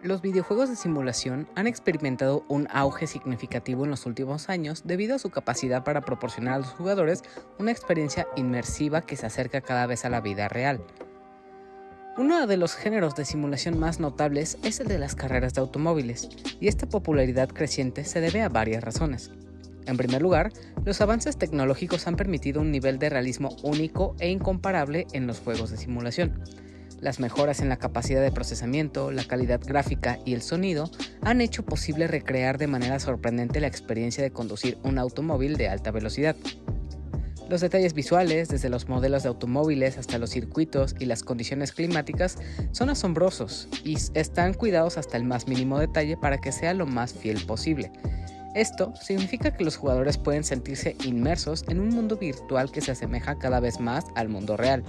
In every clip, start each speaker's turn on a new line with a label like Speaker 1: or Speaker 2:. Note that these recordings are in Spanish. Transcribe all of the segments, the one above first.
Speaker 1: Los videojuegos de simulación han experimentado un auge significativo en los últimos años debido a su capacidad para proporcionar a los jugadores una experiencia inmersiva que se acerca cada vez a la vida real. Uno de los géneros de simulación más notables es el de las carreras de automóviles, y esta popularidad creciente se debe a varias razones. En primer lugar, los avances tecnológicos han permitido un nivel de realismo único e incomparable en los juegos de simulación. Las mejoras en la capacidad de procesamiento, la calidad gráfica y el sonido han hecho posible recrear de manera sorprendente la experiencia de conducir un automóvil de alta velocidad. Los detalles visuales, desde los modelos de automóviles hasta los circuitos y las condiciones climáticas, son asombrosos y están cuidados hasta el más mínimo detalle para que sea lo más fiel posible. Esto significa que los jugadores pueden sentirse inmersos en un mundo virtual que se asemeja cada vez más al mundo real.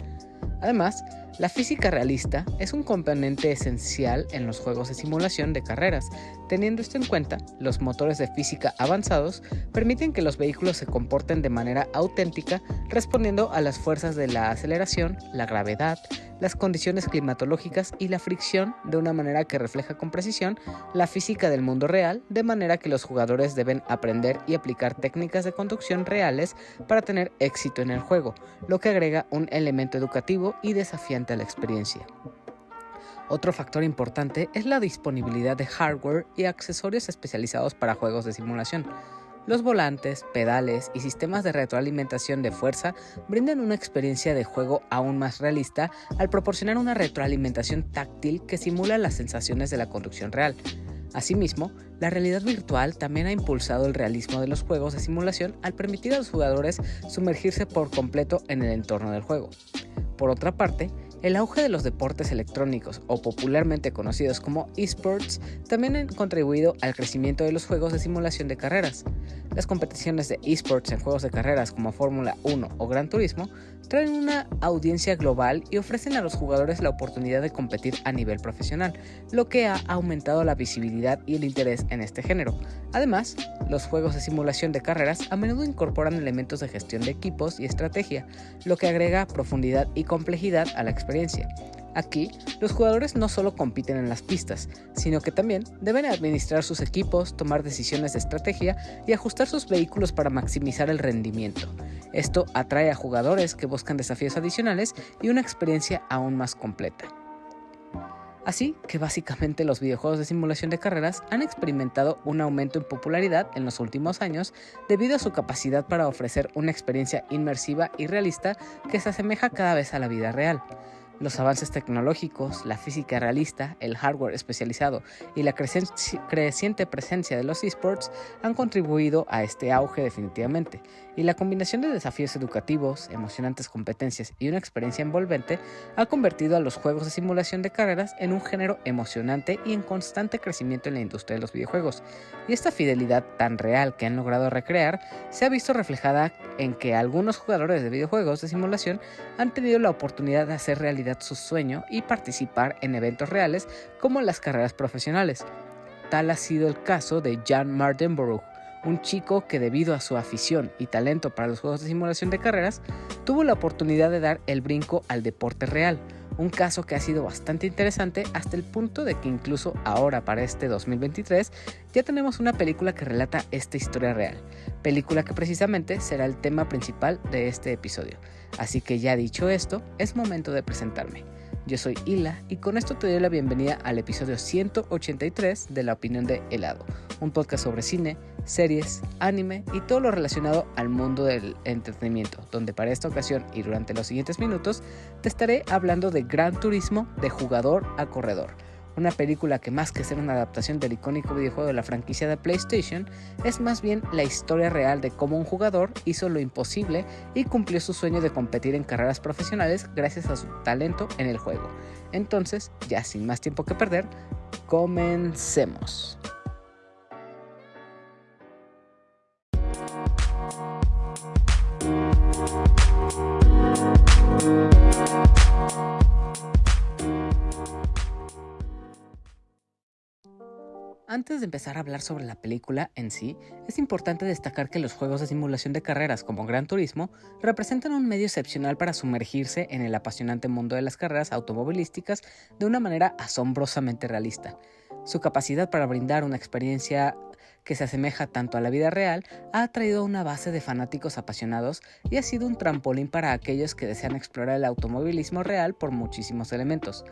Speaker 1: Además, la física realista es un componente esencial en los juegos de simulación de carreras. Teniendo esto en cuenta, los motores de física avanzados permiten que los vehículos se comporten de manera auténtica, respondiendo a las fuerzas de la aceleración, la gravedad, las condiciones climatológicas y la fricción de una manera que refleja con precisión la física del mundo real, de manera que los jugadores deben aprender y aplicar técnicas de conducción reales para tener éxito en el juego, lo que agrega un elemento educativo y desafiante a la experiencia. Otro factor importante es la disponibilidad de hardware y accesorios especializados para juegos de simulación. Los volantes, pedales y sistemas de retroalimentación de fuerza brindan una experiencia de juego aún más realista al proporcionar una retroalimentación táctil que simula las sensaciones de la conducción real. Asimismo, la realidad virtual también ha impulsado el realismo de los juegos de simulación al permitir a los jugadores sumergirse por completo en el entorno del juego. Por otra parte, el auge de los deportes electrónicos, o popularmente conocidos como esports, también han contribuido al crecimiento de los juegos de simulación de carreras. Las competiciones de esports en juegos de carreras como Fórmula 1 o Gran Turismo traen una audiencia global y ofrecen a los jugadores la oportunidad de competir a nivel profesional, lo que ha aumentado la visibilidad y el interés en este género. Además, los juegos de simulación de carreras a menudo incorporan elementos de gestión de equipos y estrategia, lo que agrega profundidad y complejidad a la experiencia. Aquí, los jugadores no solo compiten en las pistas, sino que también deben administrar sus equipos, tomar decisiones de estrategia y ajustar sus vehículos para maximizar el rendimiento. Esto atrae a jugadores que buscan desafíos adicionales y una experiencia aún más completa. Así que básicamente los videojuegos de simulación de carreras han experimentado un aumento en popularidad en los últimos años debido a su capacidad para ofrecer una experiencia inmersiva y realista que se asemeja cada vez a la vida real. Los avances tecnológicos, la física realista, el hardware especializado y la creciente presencia de los esports han contribuido a este auge definitivamente, y la combinación de desafíos educativos, emocionantes competencias y una experiencia envolvente ha convertido a los juegos de simulación de carreras en un género emocionante y en constante crecimiento en la industria de los videojuegos. Y esta fidelidad tan real que han logrado recrear se ha visto reflejada en que algunos jugadores de videojuegos de simulación han tenido la oportunidad de hacer realidad su sueño y participar en eventos reales como las carreras profesionales. Tal ha sido el caso de Jan Mardenborough, un chico que debido a su afición y talento para los juegos de simulación de carreras, tuvo la oportunidad de dar el brinco al deporte real, un caso que ha sido bastante interesante hasta el punto de que incluso ahora para este 2023 ya tenemos una película que relata esta historia real, película que precisamente será el tema principal de este episodio. Así que ya dicho esto, es momento de presentarme. Yo soy Hila y con esto te doy la bienvenida al episodio 183 de La Opinión de Helado, un podcast sobre cine, series, anime y todo lo relacionado al mundo del entretenimiento, donde para esta ocasión y durante los siguientes minutos te estaré hablando de Gran Turismo de jugador a corredor, una película que más que ser una adaptación del icónico videojuego de la franquicia de PlayStation, es más bien la historia real de cómo un jugador hizo lo imposible y cumplió su sueño de competir en carreras profesionales gracias a su talento en el juego. Entonces, ya sin más tiempo que perder, comencemos. Antes de empezar a hablar sobre la película en sí, es importante destacar que los juegos de simulación de carreras como Gran Turismo representan un medio excepcional para sumergirse en el apasionante mundo de las carreras automovilísticas de una manera asombrosamente realista. Su capacidad para brindar una experiencia que se asemeja tanto a la vida real ha atraído a una base de fanáticos apasionados y ha sido un trampolín para aquellos que desean explorar el automovilismo real por muchísimos elementos.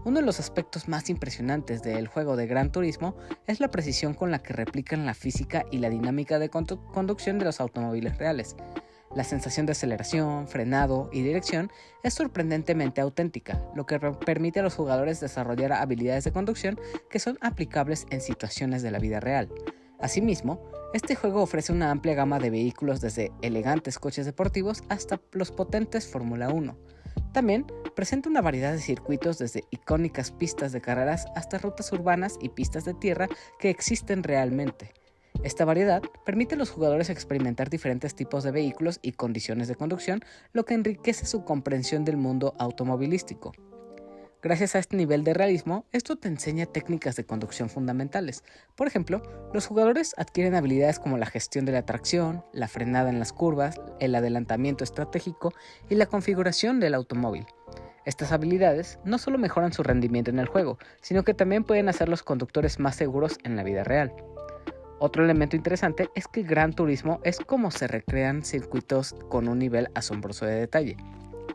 Speaker 1: Uno de los aspectos más impresionantes del juego de Gran Turismo es la precisión con la que replican la física y la dinámica de conducción de los automóviles reales. La sensación de aceleración, frenado y dirección es sorprendentemente auténtica, lo que permite a los jugadores desarrollar habilidades de conducción que son aplicables en situaciones de la vida real. Asimismo, este juego ofrece una amplia gama de vehículos desde elegantes coches deportivos hasta los potentes Fórmula 1. También presenta una variedad de circuitos desde icónicas pistas de carreras hasta rutas urbanas y pistas de tierra que existen realmente. Esta variedad permite a los jugadores experimentar diferentes tipos de vehículos y condiciones de conducción, lo que enriquece su comprensión del mundo automovilístico. Gracias a este nivel de realismo, esto te enseña técnicas de conducción fundamentales. Por ejemplo, los jugadores adquieren habilidades como la gestión de la tracción, la frenada en las curvas, el adelantamiento estratégico y la configuración del automóvil. Estas habilidades no solo mejoran su rendimiento en el juego, sino que también pueden hacer los conductores más seguros en la vida real. Otro elemento interesante es que Gran Turismo es como se recrean circuitos con un nivel asombroso de detalle.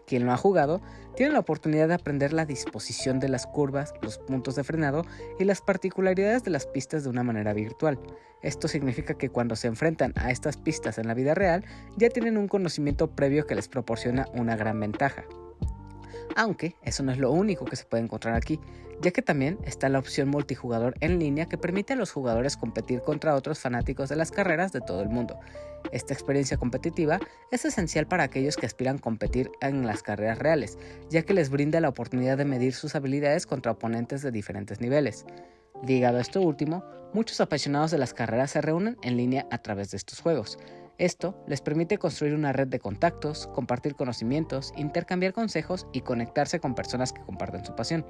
Speaker 1: Quien lo ha jugado tiene la oportunidad de aprender la disposición de las curvas, los puntos de frenado y las particularidades de las pistas de una manera virtual. Esto significa que cuando se enfrentan a estas pistas en la vida real, ya tienen un conocimiento previo que les proporciona una gran ventaja. Aunque eso no es lo único que se puede encontrar aquí, ya que también está la opción multijugador en línea que permite a los jugadores competir contra otros fanáticos de las carreras de todo el mundo. Esta experiencia competitiva es esencial para aquellos que aspiran a competir en las carreras reales, ya que les brinda la oportunidad de medir sus habilidades contra oponentes de diferentes niveles. Ligado a esto último, muchos apasionados de las carreras se reúnen en línea a través de estos juegos. Esto les permite construir una red de contactos, compartir conocimientos, intercambiar consejos y conectarse con personas que comparten su pasión.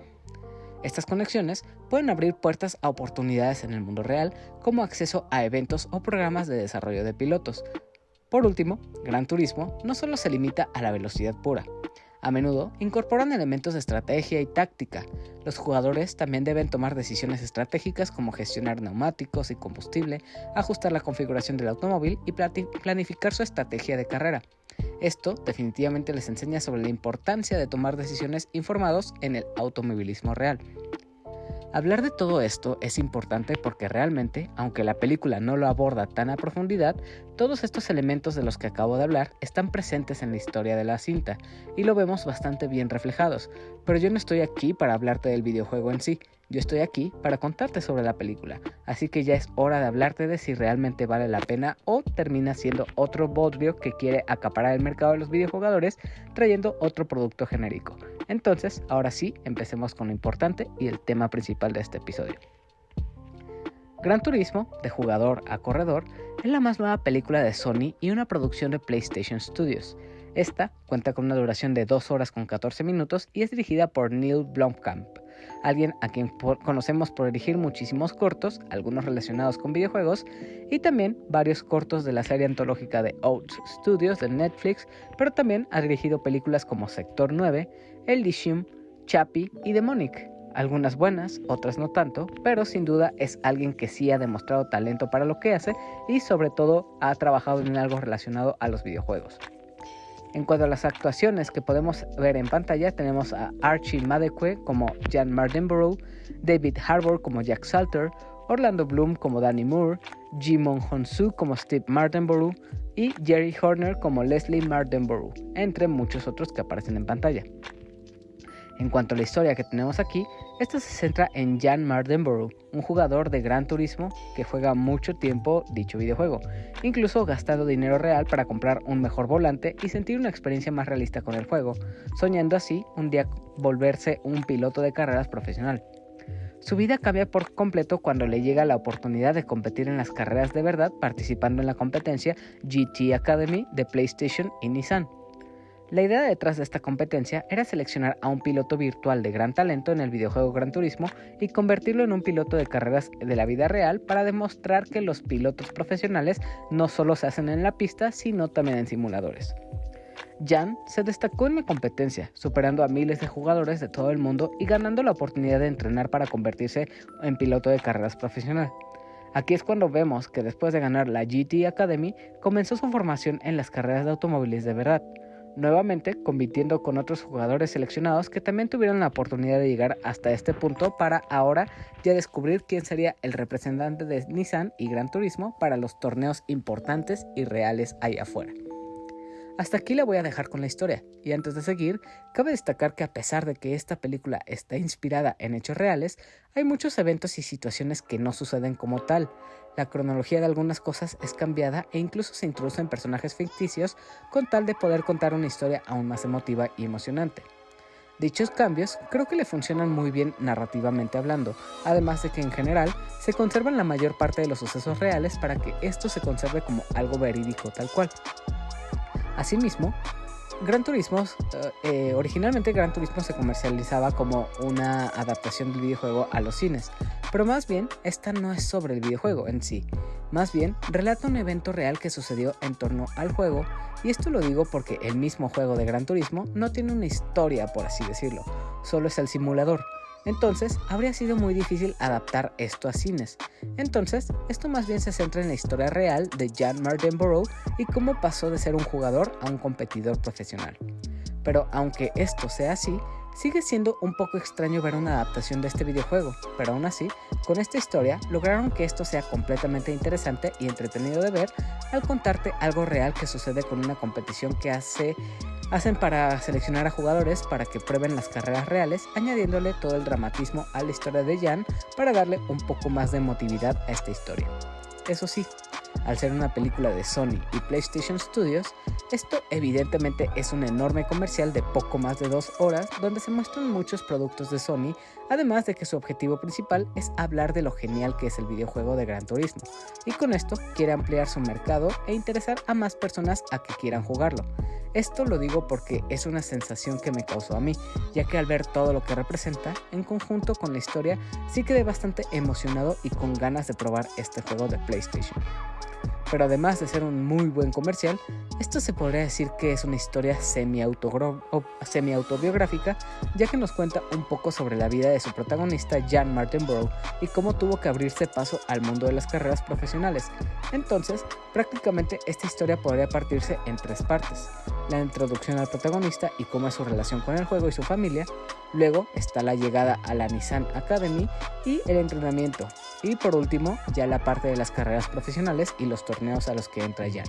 Speaker 1: Estas conexiones pueden abrir puertas a oportunidades en el mundo real, como acceso a eventos o programas de desarrollo de pilotos. Por último, Gran Turismo no solo se limita a la velocidad pura. A menudo incorporan elementos de estrategia y táctica. Los jugadores también deben tomar decisiones estratégicas como gestionar neumáticos y combustible, ajustar la configuración del automóvil y planificar su estrategia de carrera. Esto definitivamente les enseña sobre la importancia de tomar decisiones informados en el automovilismo real. Hablar de todo esto es importante porque realmente, aunque la película no lo aborda tan a profundidad, todos estos elementos de los que acabo de hablar están presentes en la historia de la cinta y lo vemos bastante bien reflejados, pero yo no estoy aquí para hablarte del videojuego en sí, yo estoy aquí para contarte sobre la película, así que ya es hora de hablarte de si realmente vale la pena o termina siendo otro bodrio que quiere acaparar el mercado de los videojugadores trayendo otro producto genérico. Entonces, ahora sí, empecemos con lo importante y el tema principal de este episodio. Gran Turismo, de jugador a corredor, es la más nueva película de Sony y una producción de PlayStation Studios. Esta cuenta con una duración de 2 horas con 14 minutos y es dirigida por Neil Blomkamp, alguien a quien conocemos por dirigir muchísimos cortos, algunos relacionados con videojuegos, y también varios cortos de la serie antológica de Oats Studios de Netflix, pero también ha dirigido películas como Sector 9, Elysium, Chappie y Demonic. Algunas buenas, otras no tanto, pero sin duda es alguien que sí ha demostrado talento para lo que hace y sobre todo ha trabajado en algo relacionado a los videojuegos. En cuanto a las actuaciones que podemos ver en pantalla, tenemos a Archie Madekwe como Jan Mardenborough, David Harbour como Jack Salter, Orlando Bloom como Danny Moore, Jimon Honsoo como Steve Mardenborough y Jerry Horner como Leslie Mardenborough, entre muchos otros que aparecen en pantalla. En cuanto a la historia que tenemos aquí, esta se centra en Jan Mardenborough, un jugador de Gran Turismo que juega mucho tiempo dicho videojuego, incluso gastando dinero real para comprar un mejor volante y sentir una experiencia más realista con el juego, soñando así un día volverse un piloto de carreras profesional. Su vida cambia por completo cuando le llega la oportunidad de competir en las carreras de verdad participando en la competencia GT Academy de PlayStation y Nissan. La idea detrás de esta competencia era seleccionar a un piloto virtual de gran talento en el videojuego Gran Turismo y convertirlo en un piloto de carreras de la vida real para demostrar que los pilotos profesionales no solo se hacen en la pista, sino también en simuladores. Jan se destacó en la competencia, superando a miles de jugadores de todo el mundo y ganando la oportunidad de entrenar para convertirse en piloto de carreras profesional. Aquí es cuando vemos que después de ganar la GT Academy, comenzó su formación en las carreras de automóviles de verdad, nuevamente compitiendo con otros jugadores seleccionados que también tuvieron la oportunidad de llegar hasta este punto para ahora ya descubrir quién sería el representante de Nissan y Gran Turismo para los torneos importantes y reales allá afuera. Hasta aquí la voy a dejar con la historia, y antes de seguir, cabe destacar que a pesar de que esta película está inspirada en hechos reales, hay muchos eventos y situaciones que no suceden como tal. La cronología de algunas cosas es cambiada e incluso se introducen personajes ficticios con tal de poder contar una historia aún más emotiva y emocionante. Dichos cambios creo que le funcionan muy bien narrativamente hablando, además de que en general se conservan la mayor parte de los sucesos reales para que esto se conserve como algo verídico tal cual. Asimismo, originalmente Gran Turismo se comercializaba como una adaptación del videojuego a los cines, pero más bien esta no es sobre el videojuego en sí, más bien relata un evento real que sucedió en torno al juego, y esto lo digo porque el mismo juego de Gran Turismo no tiene una historia, por así decirlo, solo es el simulador. Entonces, habría sido muy difícil adaptar esto a cines. Entonces, esto más bien se centra en la historia real de Jan Mardenborough y cómo pasó de ser un jugador a un competidor profesional. Pero aunque esto sea así, sigue siendo un poco extraño ver una adaptación de este videojuego, pero aún así, con esta historia lograron que esto sea completamente interesante y entretenido de ver al contarte algo real que sucede con una competición que hacen para seleccionar a jugadores para que prueben las carreras reales, añadiéndole todo el dramatismo a la historia de Jan para darle un poco más de emotividad a esta historia. Eso sí, al ser una película de Sony y PlayStation Studios, esto evidentemente es un enorme comercial de poco más de 2 horas donde se muestran muchos productos de Sony, además de que su objetivo principal es hablar de lo genial que es el videojuego de Gran Turismo, y con esto quiere ampliar su mercado e interesar a más personas a que quieran jugarlo. Esto lo digo porque es una sensación que me causó a mí, ya que al ver todo lo que representa, en conjunto con la historia, sí quedé bastante emocionado y con ganas de probar este juego de PlayStation. Pero además de ser un muy buen comercial, esto se podría decir que es una historia semi-autobiográfica, ya que nos cuenta un poco sobre la vida de su protagonista Jan Mardenborough y cómo tuvo que abrirse paso al mundo de las carreras profesionales. Entonces, prácticamente esta historia podría partirse en 3 partes: la introducción al protagonista y cómo es su relación con el juego y su familia, luego está la llegada a la Nissan Academy y el entrenamiento, y por último ya la parte de las carreras profesionales y los torneos a los que entra Jan.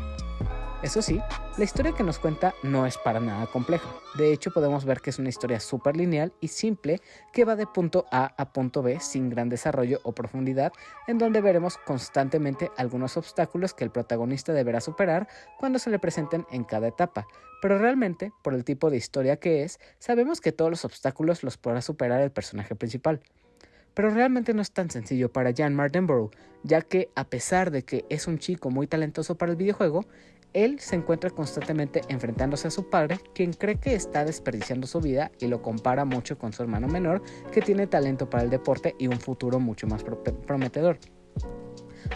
Speaker 1: Eso sí, la historia que nos cuenta no es para nada compleja. De hecho, podemos ver que es una historia súper lineal y simple que va de punto A a punto B sin gran desarrollo o profundidad, en donde veremos constantemente algunos obstáculos que el protagonista deberá superar cuando se le presenten en cada etapa. Pero realmente, por el tipo de historia que es, sabemos que todos los obstáculos los podrá superar el personaje principal. Pero realmente no es tan sencillo para Jan Mardenborough, ya que a pesar de que es un chico muy talentoso para el videojuego, él se encuentra constantemente enfrentándose a su padre, quien cree que está desperdiciando su vida y lo compara mucho con su hermano menor, que tiene talento para el deporte y un futuro mucho más prometedor.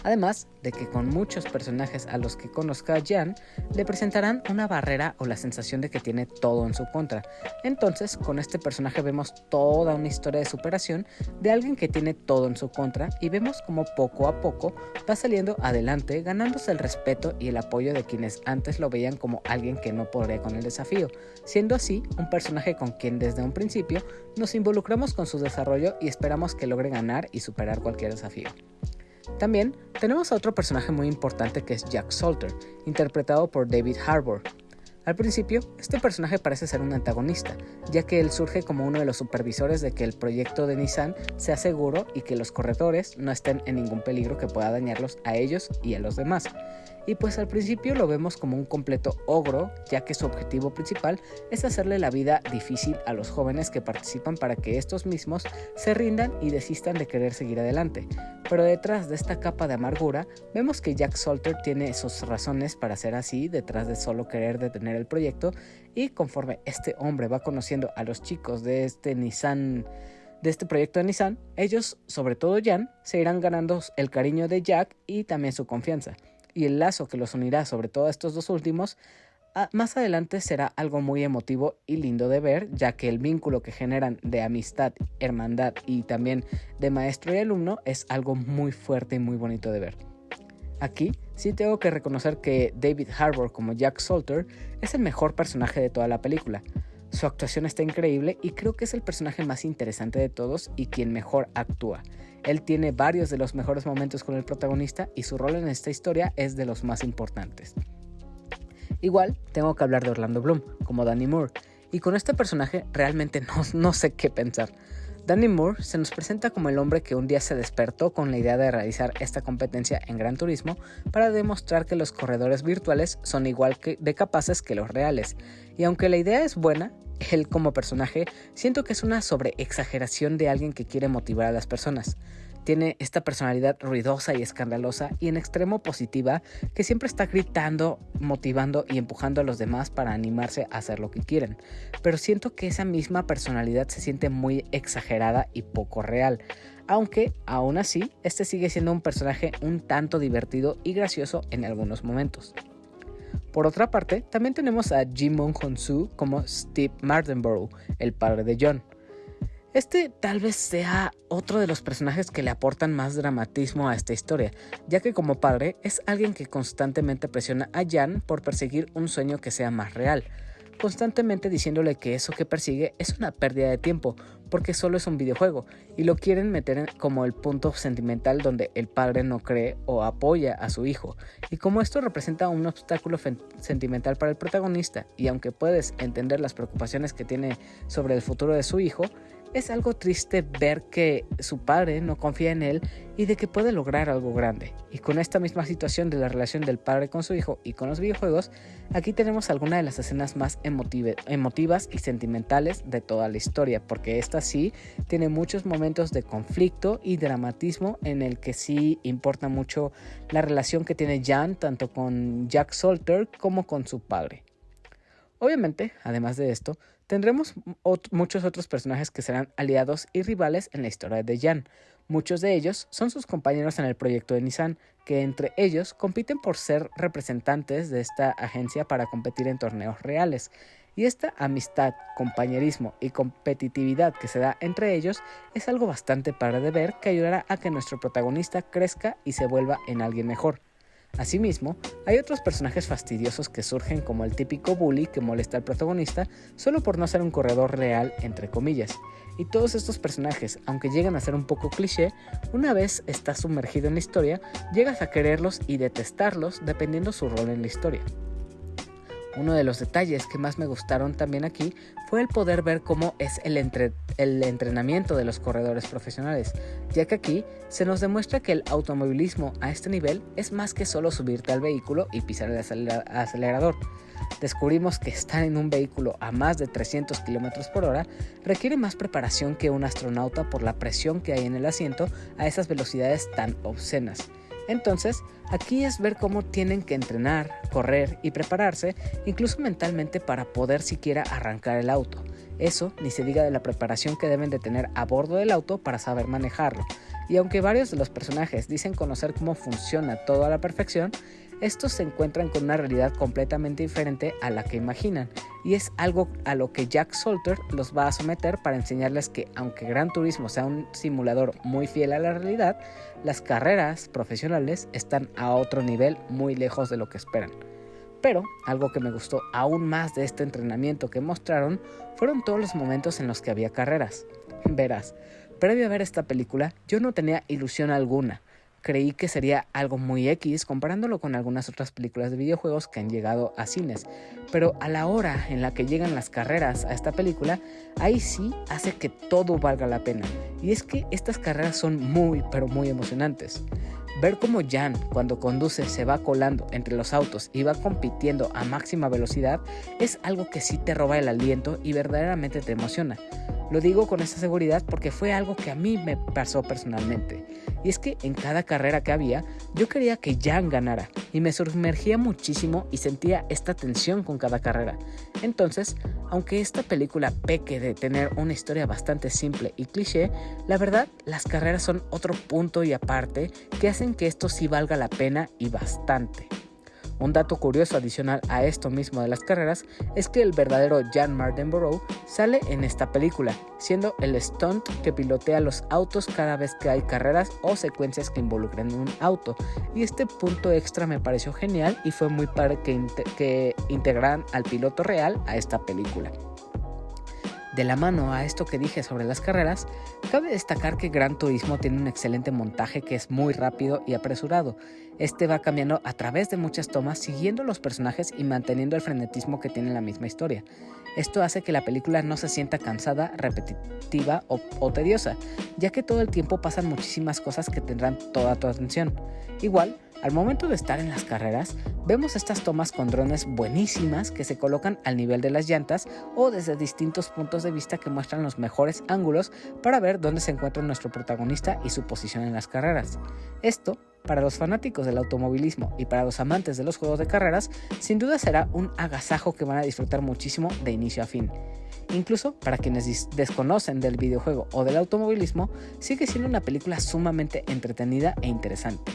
Speaker 1: Además de que con muchos personajes a los que conozca Jan le presentarán una barrera o la sensación de que tiene todo en su contra. Entonces, con este personaje vemos toda una historia de superación de alguien que tiene todo en su contra y vemos como poco a poco va saliendo adelante, ganándose el respeto y el apoyo de quienes antes lo veían como alguien que no podría con el desafío, siendo así un personaje con quien desde un principio nos involucramos con su desarrollo y esperamos que logre ganar y superar cualquier desafío. También tenemos a otro personaje muy importante que es Jack Salter, interpretado por David Harbour. Al principio, este personaje parece ser un antagonista, ya que él surge como uno de los supervisores de que el proyecto de Nissan sea seguro y que los corredores no estén en ningún peligro que pueda dañarlos a ellos y a los demás. Y pues al principio lo vemos como un completo ogro, ya que su objetivo principal es hacerle la vida difícil a los jóvenes que participan para que estos mismos se rindan y desistan de querer seguir adelante. Pero detrás de esta capa de amargura, vemos que Jack Salter tiene sus razones para ser así, detrás de solo querer detener el proyecto, y conforme este hombre va conociendo a los chicos de este proyecto de Nissan, ellos, sobre todo Jan, se irán ganando el cariño de Jack y también su confianza. Y el lazo que los unirá sobre todo a estos dos últimos Más adelante será algo muy emotivo y lindo de ver, ya que el vínculo que generan de amistad, hermandad y también de maestro y alumno es algo muy fuerte y muy bonito de ver. Aquí sí tengo que reconocer que David Harbour como Jack Salter es el mejor personaje de toda la película. Su actuación está increíble y creo que es el personaje más interesante de todos y quien mejor actúa. Él tiene varios de los mejores momentos con el protagonista y su rol en esta historia es de los más importantes. Igual tengo que hablar de Orlando Bloom como Danny Moore, y con este personaje realmente no sé qué pensar. Danny Moore se nos presenta como el hombre que un día se despertó con la idea de realizar esta competencia en Gran Turismo para demostrar que los corredores virtuales son igual de capaces que los reales, y aunque la idea es buena, él como personaje siento que es una sobreexageración de alguien que quiere motivar a las personas. Tiene esta personalidad ruidosa y escandalosa y en extremo positiva que siempre está gritando, motivando y empujando a los demás para animarse a hacer lo que quieren. Pero siento que esa misma personalidad se siente muy exagerada y poco real. Aunque, aún así, este sigue siendo un personaje un tanto divertido y gracioso en algunos momentos. Por otra parte, también tenemos a Jimon Honsoo como Steve Mardenborough, el padre de John. Este tal vez sea otro de los personajes que le aportan más dramatismo a esta historia, ya que como padre es alguien que constantemente presiona a Jan por perseguir un sueño que sea más real, constantemente diciéndole que eso que persigue es una pérdida de tiempo, porque solo es un videojuego, y lo quieren meter como el punto sentimental donde el padre no cree o apoya a su hijo, y como esto representa un obstáculo sentimental para el protagonista, y aunque puedes entender las preocupaciones que tiene sobre el futuro de su hijo, es algo triste ver que su padre no confía en él y de que puede lograr algo grande. Y con esta misma situación de la relación del padre con su hijo y con los videojuegos, aquí tenemos algunas de las escenas más emotivas y sentimentales de toda la historia, porque esta sí tiene muchos momentos de conflicto y dramatismo en el que sí importa mucho la relación que tiene Jan tanto con Jack Salter como con su padre. Obviamente, además de esto, tendremos muchos otros personajes que serán aliados y rivales en la historia de Jan. Muchos de ellos son sus compañeros en el proyecto de Nissan, que entre ellos compiten por ser representantes de esta agencia para competir en torneos reales. Y esta amistad, compañerismo y competitividad que se da entre ellos es algo bastante padre de ver que ayudará a que nuestro protagonista crezca y se vuelva en alguien mejor. Asimismo, hay otros personajes fastidiosos que surgen como el típico bully que molesta al protagonista solo por no ser un corredor real, entre comillas. Y todos estos personajes, aunque llegan a ser un poco cliché, una vez estás sumergido en la historia, llegas a quererlos y detestarlos dependiendo su rol en la historia. Uno de los detalles que más me gustaron también aquí fue el poder ver cómo es el entrenamiento de los corredores profesionales, ya que aquí se nos demuestra que el automovilismo a este nivel es más que solo subirte al vehículo y pisar el acelerador. Descubrimos que estar en un vehículo a más de 300 km por hora requiere más preparación que un astronauta por la presión que hay en el asiento a esas velocidades tan obscenas. Entonces, aquí es ver cómo tienen que entrenar, correr y prepararse, incluso mentalmente para poder siquiera arrancar el auto. Eso ni se diga de la preparación que deben de tener a bordo del auto para saber manejarlo. Y aunque varios de los personajes dicen conocer cómo funciona todo a la perfección, estos se encuentran con una realidad completamente diferente a la que imaginan, y es algo a lo que Jack Salter los va a someter para enseñarles que, aunque Gran Turismo sea un simulador muy fiel a la realidad, las carreras profesionales están a otro nivel muy lejos de lo que esperan. Pero algo que me gustó aún más de este entrenamiento que mostraron fueron todos los momentos en los que había carreras. Verás, previo a ver esta película yo no tenía ilusión alguna. Creí que sería algo muy X comparándolo con algunas otras películas de videojuegos que han llegado a cines, pero a la hora en la que llegan las carreras a esta película, ahí sí hace que todo valga la pena, y es que estas carreras son muy pero muy emocionantes. Ver cómo Jan, cuando conduce, se va colando entre los autos y va compitiendo a máxima velocidad es algo que sí te roba el aliento y verdaderamente te emociona. Lo digo con esa seguridad porque fue algo que a mí me pasó personalmente. Y es que en cada carrera que había, yo quería que Jan ganara y me sumergía muchísimo y sentía esta tensión con cada carrera. Entonces, aunque esta película peque de tener una historia bastante simple y cliché, la verdad, las carreras son otro punto y aparte que hacen que esto sí valga la pena y bastante. Un dato curioso adicional a esto mismo de las carreras es que el verdadero Jan Mardenborough sale en esta película, siendo el stunt que pilotea los autos cada vez que hay carreras o secuencias que involucren un auto, y este punto extra me pareció genial y fue muy padre que integraran al piloto real a esta película. De la mano a esto que dije sobre las carreras, cabe destacar que Gran Turismo tiene un excelente montaje que es muy rápido y apresurado. Este va cambiando a través de muchas tomas, siguiendo los personajes y manteniendo el frenetismo que tiene la misma historia. Esto hace que la película no se sienta cansada, repetitiva o tediosa, ya que todo el tiempo pasan muchísimas cosas que tendrán toda tu atención. Igual, al momento de estar en las carreras, vemos estas tomas con drones buenísimas que se colocan al nivel de las llantas o desde distintos puntos de vista que muestran los mejores ángulos para ver dónde se encuentra nuestro protagonista y su posición en las carreras. Esto, para los fanáticos del automovilismo y para los amantes de los juegos de carreras, sin duda será un agasajo que van a disfrutar muchísimo de inicio a fin. Incluso para quienes desconocen del videojuego o del automovilismo, sigue siendo una película sumamente entretenida e interesante.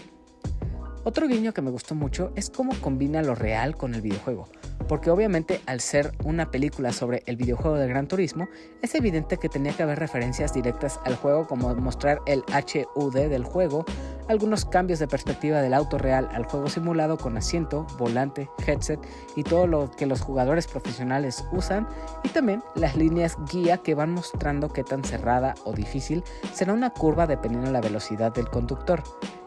Speaker 1: Otro guiño que me gustó mucho es cómo combina lo real con el videojuego, porque obviamente al ser una película sobre el videojuego de Gran Turismo, es evidente que tenía que haber referencias directas al juego, como mostrar el HUD del juego, algunos cambios de perspectiva del auto real al juego simulado con asiento, volante, headset y todo lo que los jugadores profesionales usan, y también las líneas guía que van mostrando qué tan cerrada o difícil será una curva dependiendo de la velocidad del conductor.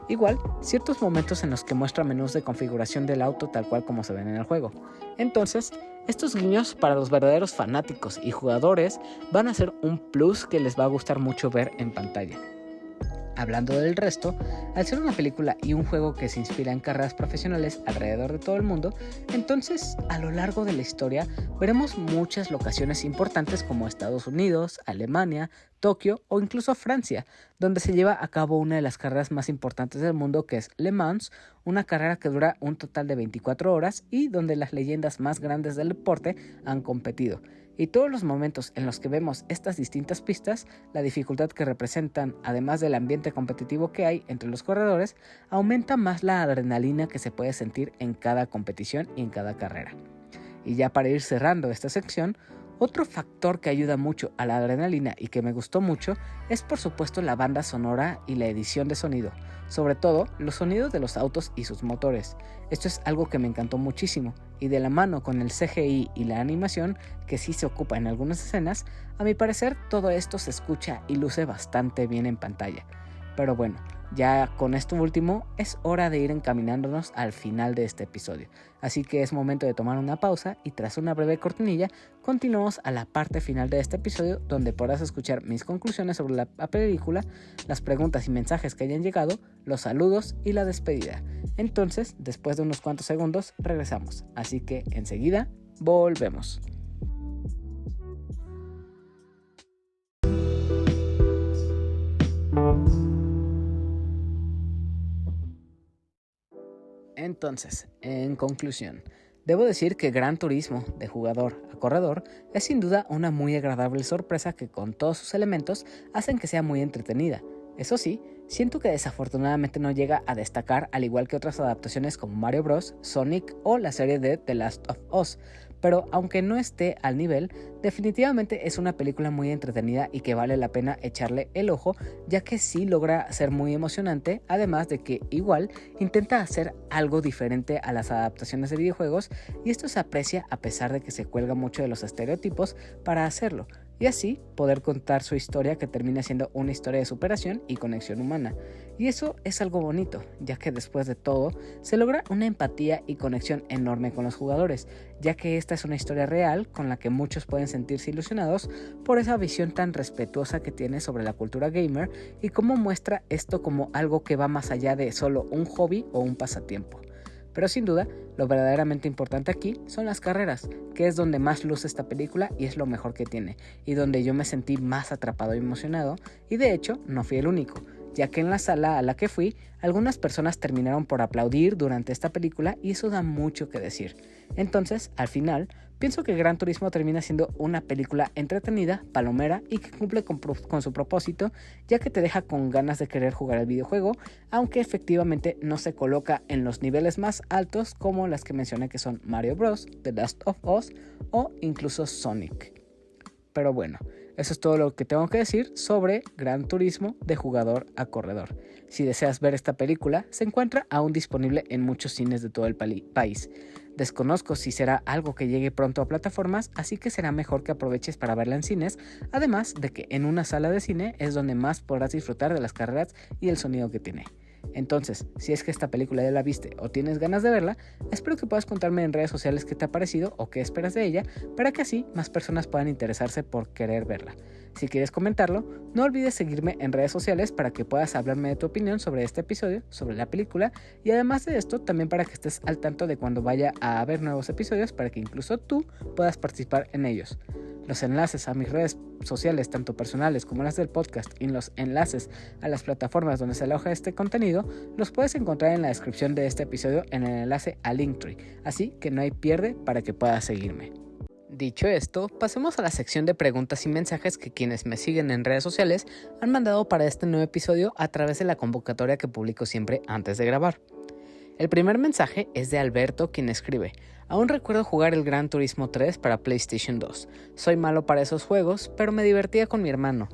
Speaker 1: Igual, ciertos momentos en los que muestra menús de configuración del auto tal cual como se ven en el juego. Entonces, estos guiños para los verdaderos fanáticos y jugadores van a ser un plus que les va a gustar mucho ver en pantalla. Hablando del resto, al ser una película y un juego que se inspira en carreras profesionales alrededor de todo el mundo, entonces a lo largo de la historia veremos muchas locaciones importantes como Estados Unidos, Alemania, Tokio o incluso Francia, donde se lleva a cabo una de las carreras más importantes del mundo, que es Le Mans, una carrera que dura un total de 24 horas y donde las leyendas más grandes del deporte han competido. Y todos los momentos en los que vemos estas distintas pistas, la dificultad que representan, además del ambiente competitivo que hay entre los corredores, aumenta más la adrenalina que se puede sentir en cada competición y en cada carrera. Y ya para ir cerrando esta sección, otro factor que ayuda mucho a la adrenalina y que me gustó mucho es por supuesto la banda sonora y la edición de sonido, sobre todo los sonidos de los autos y sus motores. Esto es algo que me encantó muchísimo, y de la mano con el CGI y la animación, que sí se ocupa en algunas escenas, a mi parecer todo esto se escucha y luce bastante bien en pantalla. Pero bueno, ya con esto último es hora de ir encaminándonos al final de este episodio, así que es momento de tomar una pausa y tras una breve cortinilla continuamos a la parte final de este episodio, donde podrás escuchar mis conclusiones sobre la película, las preguntas y mensajes que hayan llegado, los saludos y la despedida. Entonces, después de unos cuantos segundos regresamos, así que enseguida volvemos. Entonces, en conclusión, debo decir que Gran Turismo, de jugador a corredor, es sin duda una muy agradable sorpresa que con todos sus elementos hacen que sea muy entretenida. Eso sí, siento que desafortunadamente no llega a destacar al igual que otras adaptaciones como Mario Bros, Sonic o la serie de The Last of Us, pero aunque no esté al nivel, definitivamente es una película muy entretenida y que vale la pena echarle el ojo, ya que sí logra ser muy emocionante, además de que igual intenta hacer algo diferente a las adaptaciones de videojuegos, y esto se aprecia a pesar de que se cuelga mucho de los estereotipos para hacerlo, y así poder contar su historia, que termina siendo una historia de superación y conexión humana. Y eso es algo bonito, ya que después de todo se logra una empatía y conexión enorme con los jugadores, ya que esta es una historia real con la que muchos pueden sentirse ilusionados por esa visión tan respetuosa que tiene sobre la cultura gamer y cómo muestra esto como algo que va más allá de solo un hobby o un pasatiempo. Pero sin duda, lo verdaderamente importante aquí son las carreras, que es donde más luce esta película y es lo mejor que tiene, y donde yo me sentí más atrapado y emocionado, y de hecho no fui el único, ya que en la sala a la que fui, algunas personas terminaron por aplaudir durante esta película y eso da mucho que decir. Entonces, al final, pienso que Gran Turismo termina siendo una película entretenida, palomera y que cumple con su propósito, ya que te deja con ganas de querer jugar el videojuego, aunque efectivamente no se coloca en los niveles más altos como las que mencioné que son Mario Bros, The Last of Us o incluso Sonic. Pero bueno, eso es todo lo que tengo que decir sobre Gran Turismo de jugador a corredor. Si deseas ver esta película, se encuentra aún disponible en muchos cines de todo el país. Desconozco si será algo que llegue pronto a plataformas, así que será mejor que aproveches para verla en cines, además de que en una sala de cine es donde más podrás disfrutar de las carreras y el sonido que tiene. Entonces, si es que esta película ya la viste o tienes ganas de verla, espero que puedas contarme en redes sociales qué te ha parecido o qué esperas de ella, para que así más personas puedan interesarse por querer verla. Si quieres comentarlo, no olvides seguirme en redes sociales para que puedas hablarme de tu opinión sobre este episodio, sobre la película, y además de esto, también para que estés al tanto de cuando vaya a haber nuevos episodios, para que incluso tú puedas participar en ellos. Los enlaces a mis redes sociales, tanto personales como las del podcast, y los enlaces a las plataformas donde se aloja este contenido, los puedes encontrar en la descripción de este episodio en el enlace a Linktree, así que no hay pierde para que puedas seguirme. Dicho esto, pasemos a la sección de preguntas y mensajes que quienes me siguen en redes sociales han mandado para este nuevo episodio a través de la convocatoria que publico siempre antes de grabar. El primer mensaje es de Alberto, quien escribe: aún recuerdo jugar el Gran Turismo 3 para PlayStation 2. Soy malo para esos juegos, pero me divertía con mi hermano.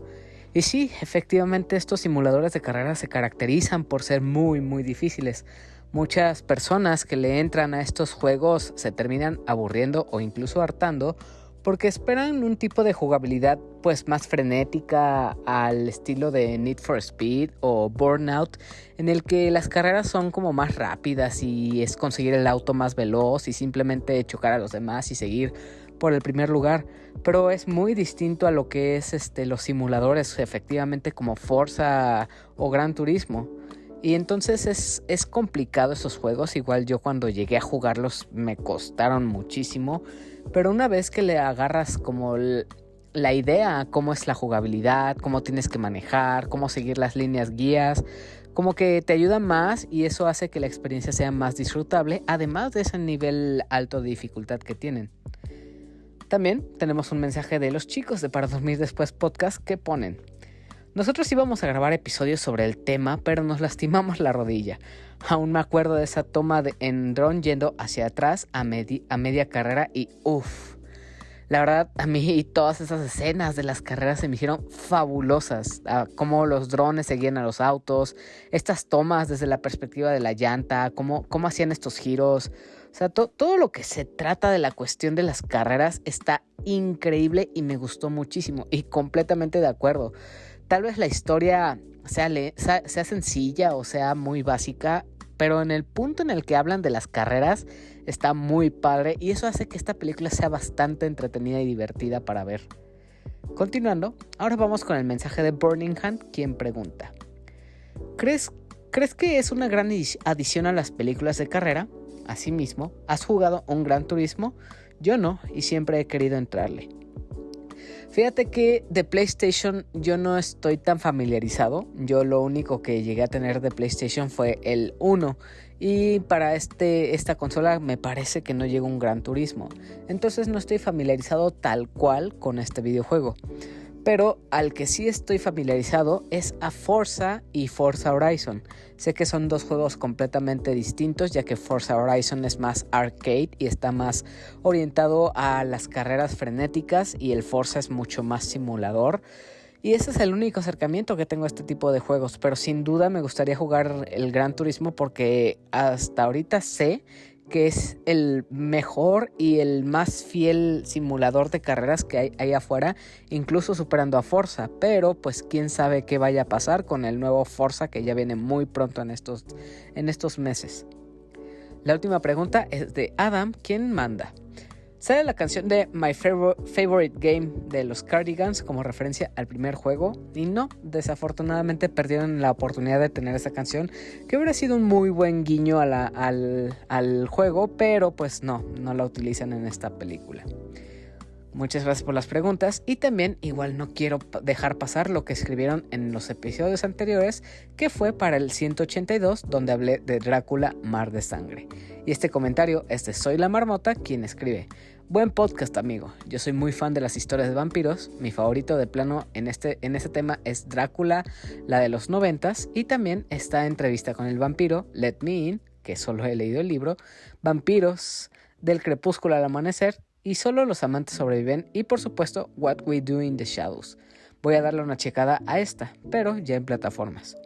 Speaker 1: Y sí, efectivamente estos simuladores de carreras se caracterizan por ser muy difíciles. Muchas personas que le entran a estos juegos se terminan aburriendo o incluso hartando porque esperan un tipo de jugabilidad pues más frenética al estilo de Need for Speed o Burnout, en el que las carreras son como más rápidas y es conseguir el auto más veloz y simplemente chocar a los demás y seguir por el primer lugar. Pero es muy distinto a lo que es los simuladores efectivamente como Forza o Gran Turismo. Y entonces es complicado esos juegos. Igual yo cuando llegué a jugarlos me costaron muchísimo, pero una vez que le agarras como la idea, cómo es la jugabilidad, cómo tienes que manejar, cómo seguir las líneas guías, como que te ayuda más y eso hace que la experiencia sea más disfrutable, además de ese nivel alto de dificultad que tienen. También tenemos un mensaje de los chicos de Para Dormir Después Podcast que ponen: nosotros íbamos a grabar episodios sobre el tema, pero nos lastimamos la rodilla. Aún me acuerdo de esa toma en dron yendo hacia atrás a media carrera y uff. La verdad, a mí todas esas escenas de las carreras se me hicieron fabulosas. Cómo los drones seguían a los autos, estas tomas desde la perspectiva de la llanta, cómo hacían estos giros. O sea, todo lo que se trata de la cuestión de las carreras está increíble y me gustó muchísimo. Y completamente de acuerdo. Tal vez la historia sea sencilla o sea muy básica, pero en el punto en el que hablan de las carreras está muy padre y eso hace que esta película sea bastante entretenida y divertida para ver. Continuando, ahora vamos con el mensaje de Burningham, quien pregunta: ¿Crees que es una gran adición a las películas de carrera? Asimismo, ¿has jugado un Gran Turismo? Yo no, y siempre he querido entrarle. Fíjate que de PlayStation yo no estoy tan familiarizado. Yo lo único que llegué a tener de PlayStation fue el 1. Y para esta consola me parece que no llegó un Gran Turismo. Entonces no estoy familiarizado tal cual con este videojuego. Pero al que sí estoy familiarizado es a Forza y Forza Horizon. Sé que son dos juegos completamente distintos, ya que Forza Horizon es más arcade y está más orientado a las carreras frenéticas y el Forza es mucho más simulador. Y ese es el único acercamiento que tengo a este tipo de juegos, pero sin duda me gustaría jugar el Gran Turismo porque hasta ahorita sé que es el mejor y el más fiel simulador de carreras que hay afuera, incluso superando a Forza, pero pues quién sabe qué vaya a pasar con el nuevo Forza que ya viene muy pronto en estos meses. La última pregunta es de Adam, quien manda: ¿sale la canción de My Favorite Game de los Cardigans como referencia al primer juego? Y no, desafortunadamente perdieron la oportunidad de tener esa canción, que hubiera sido un muy buen guiño al juego, pero pues no la utilizan en esta película. Muchas gracias por las preguntas y también igual no quiero dejar pasar lo que escribieron en los episodios anteriores, que fue para el 182 donde hablé de Drácula Mar de Sangre. Y este comentario es de Soy la Marmota, quien escribe: buen podcast, amigo, yo soy muy fan de las historias de vampiros, mi favorito de plano en este tema es Drácula, la de los 90s, y también está Entrevista con el vampiro, Let Me In, que solo he leído el libro, Vampiros, Del crepúsculo al amanecer, y Solo los amantes sobreviven, y por supuesto What We Do in the Shadows. Voy a darle una checada a esta, pero ya en plataformas.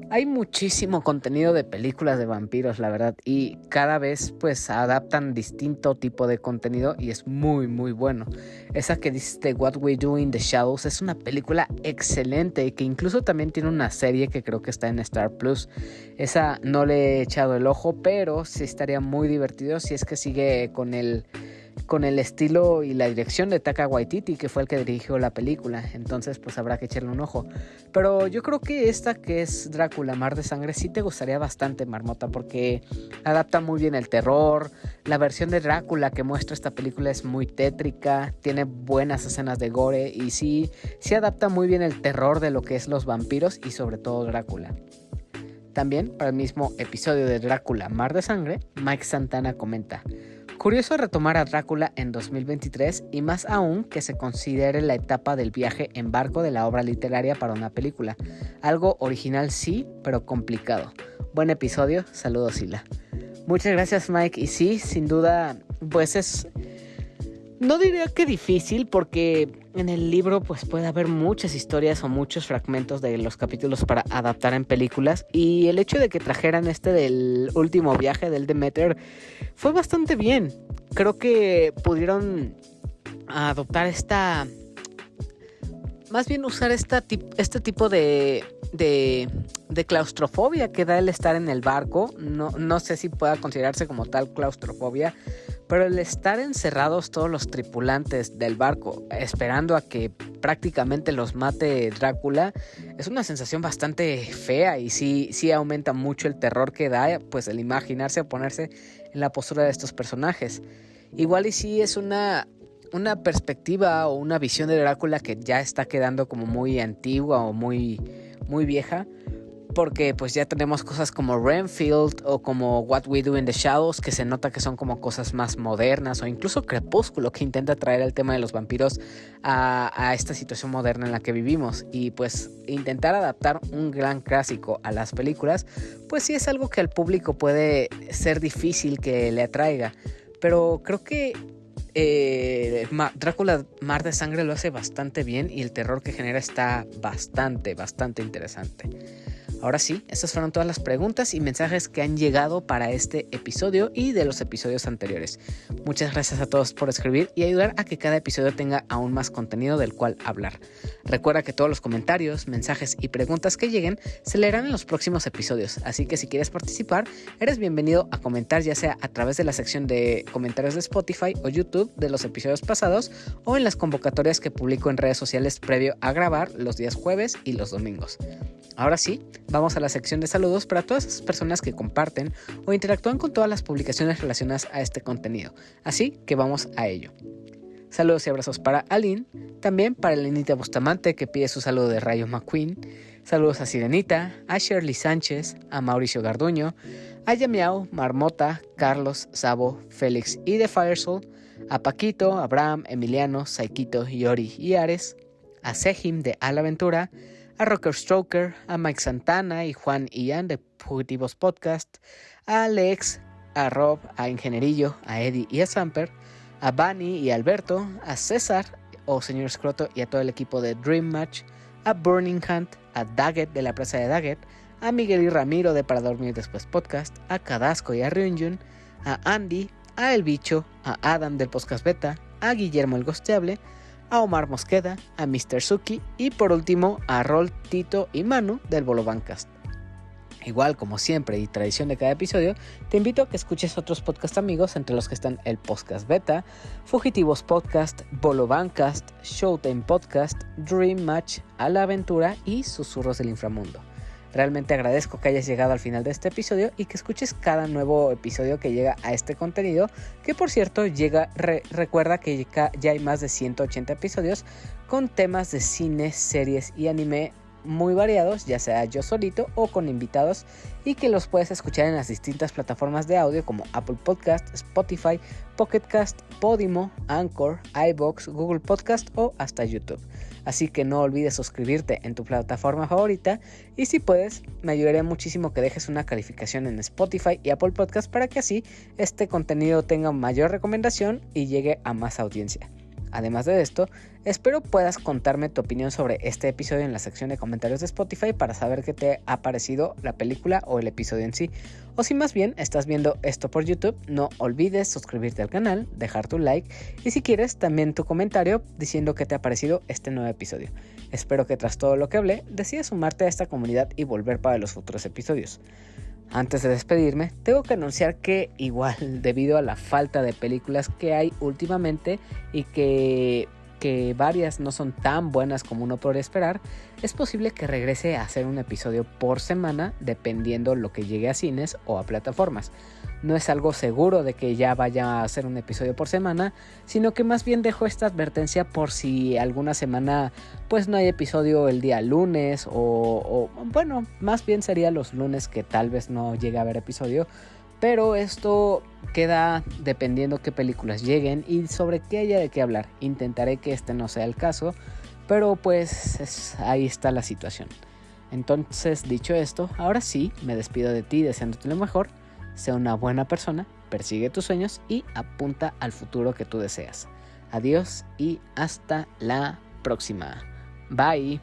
Speaker 1: Hay muchísimo contenido de películas de vampiros, la verdad, y cada vez pues adaptan distinto tipo de contenido y es muy muy bueno. Esa que dices de What We Do in the Shadows es una película excelente y que incluso también tiene una serie que creo que está en Star Plus. Esa no le he echado el ojo, pero sí estaría muy divertido si es que sigue con el estilo y la dirección de Taika Waititi, que fue el que dirigió la película. Entonces pues habrá que echarle un ojo. Pero yo creo que esta que es Drácula Mar de Sangre sí te gustaría bastante, Marmota, porque adapta muy bien el terror. La versión de Drácula que muestra esta película es muy tétrica, tiene buenas escenas de gore y sí adapta muy bien el terror de lo que es los vampiros y sobre todo Drácula. También para el mismo episodio de Drácula Mar de Sangre, Mike Santana comenta: curioso retomar a Drácula en 2023 y más aún que se considere la etapa del viaje en barco de la obra literaria para una película. Algo original sí, pero complicado. Buen episodio, saludos Sila. Muchas gracias Mike, y sí, sin duda, pues no diría que difícil, porque en el libro pues puede haber muchas historias o muchos fragmentos de los capítulos para adaptar en películas, y el hecho de que trajeran del último viaje del Demeter fue bastante bien. Creo que pudieron adoptar más bien usar este tipo de claustrofobia que da el estar en el barco. No sé si pueda considerarse como tal claustrofobia, pero el estar encerrados todos los tripulantes del barco esperando a que prácticamente los mate Drácula es una sensación bastante fea, y sí aumenta mucho el terror que da pues el imaginarse o ponerse en la postura de estos personajes. Igual y sí es una perspectiva o una visión de Drácula que ya está quedando como muy antigua o muy, muy vieja, porque pues ya tenemos cosas como Renfield o como What We Do in the Shadows, que se nota que son como cosas más modernas, o incluso Crepúsculo, que intenta traer el tema de los vampiros a esta situación moderna en la que vivimos. Y pues intentar adaptar un gran clásico a las películas pues sí es algo que al público puede ser difícil que le atraiga, pero creo que Drácula Mar de Sangre lo hace bastante bien y el terror que genera está bastante interesante. Ahora sí, estas fueron todas las preguntas y mensajes que han llegado para este episodio y de los episodios anteriores. Muchas gracias a todos por escribir y ayudar a que cada episodio tenga aún más contenido del cual hablar. Recuerda que todos los comentarios, mensajes y preguntas que lleguen se leerán en los próximos episodios, así que si quieres participar, eres bienvenido a comentar, ya sea a través de la sección de comentarios de Spotify o YouTube de los episodios pasados, o en las convocatorias que publico en redes sociales previo a grabar los días jueves y los domingos. Ahora sí, vamos a la sección de saludos para todas esas personas que comparten o interactúan con todas las publicaciones relacionadas a este contenido. Así que vamos a ello. Saludos y abrazos para Aline, también para Elenita Bustamante, que pide su saludo de Rayo McQueen. Saludos a Sirenita, a Shirley Sánchez, a Mauricio Garduño, a Yamiao, Marmota, Carlos, Sabo, Félix y The Firesoul, a Paquito, Abraham, Emiliano, Saikito, Yori y Ares, a Sejim de Al Aventura, a Rocker Stroker, a Mike Santana y Juan Ian de Fugitivos Podcast, a Alex, a Rob, a Ingenierillo, a Eddie y a Samper, a Bunny y a Alberto, a César o Señor Escroto y a todo el equipo de Dream Match, a Burning Hunt, a Daggett de la Plaza de Daggett, a Miguel y Ramiro de Para Dormir Después Podcast, a Cadasco y a Ryunjun, a Andy, a El Bicho, a Adam del Podcast Beta, a Guillermo el Gosteable, a Omar Mosqueda, a Mr. Suki y por último a Rol, Tito y Manu del Bolo Bancast. Igual, como siempre y tradición de cada episodio, te invito a que escuches otros podcast amigos, entre los que están el Podcast Beta, Fugitivos Podcast, Bolo Bancast, Showtime Podcast, Dream Match, A la Aventura y Susurros del Inframundo. Realmente agradezco que hayas llegado al final de este episodio y que escuches cada nuevo episodio que llega a este contenido, que por cierto recuerda que ya hay más de 180 episodios con temas de cine, series y anime muy variados, ya sea yo solito o con invitados, y que los puedes escuchar en las distintas plataformas de audio como Apple Podcast, Spotify, Pocket Cast, Podimo, Anchor, iVoox, Google Podcast o hasta YouTube. Así que no olvides suscribirte en tu plataforma favorita, y si puedes, me ayudaría muchísimo que dejes una calificación en Spotify y Apple Podcast para que así este contenido tenga mayor recomendación y llegue a más audiencia. Además de esto, espero puedas contarme tu opinión sobre este episodio en la sección de comentarios de Spotify para saber qué te ha parecido la película o el episodio en sí. O si más bien estás viendo esto por YouTube, no olvides suscribirte al canal, dejar tu like y si quieres también tu comentario diciendo qué te ha parecido este nuevo episodio. Espero que tras todo lo que hablé, decidas sumarte a esta comunidad y volver para los futuros episodios. Antes de despedirme, tengo que anunciar que igual, debido a la falta de películas que hay últimamente y que varias no son tan buenas como uno podría esperar, es posible que regrese a hacer un episodio por semana dependiendo lo que llegue a cines o a plataformas. No es algo seguro de que ya vaya a hacer un episodio por semana, sino que más bien dejo esta advertencia por si alguna semana pues no hay episodio el día lunes o bueno, más bien sería los lunes que tal vez no llegue a haber episodio. Pero esto queda dependiendo qué películas lleguen y sobre qué haya de qué hablar. Intentaré que este no sea el caso, pero pues ahí está la situación. Entonces, dicho esto, ahora sí, me despido de ti deseándote lo mejor. Sé una buena persona, persigue tus sueños y apunta al futuro que tú deseas. Adiós y hasta la próxima. Bye.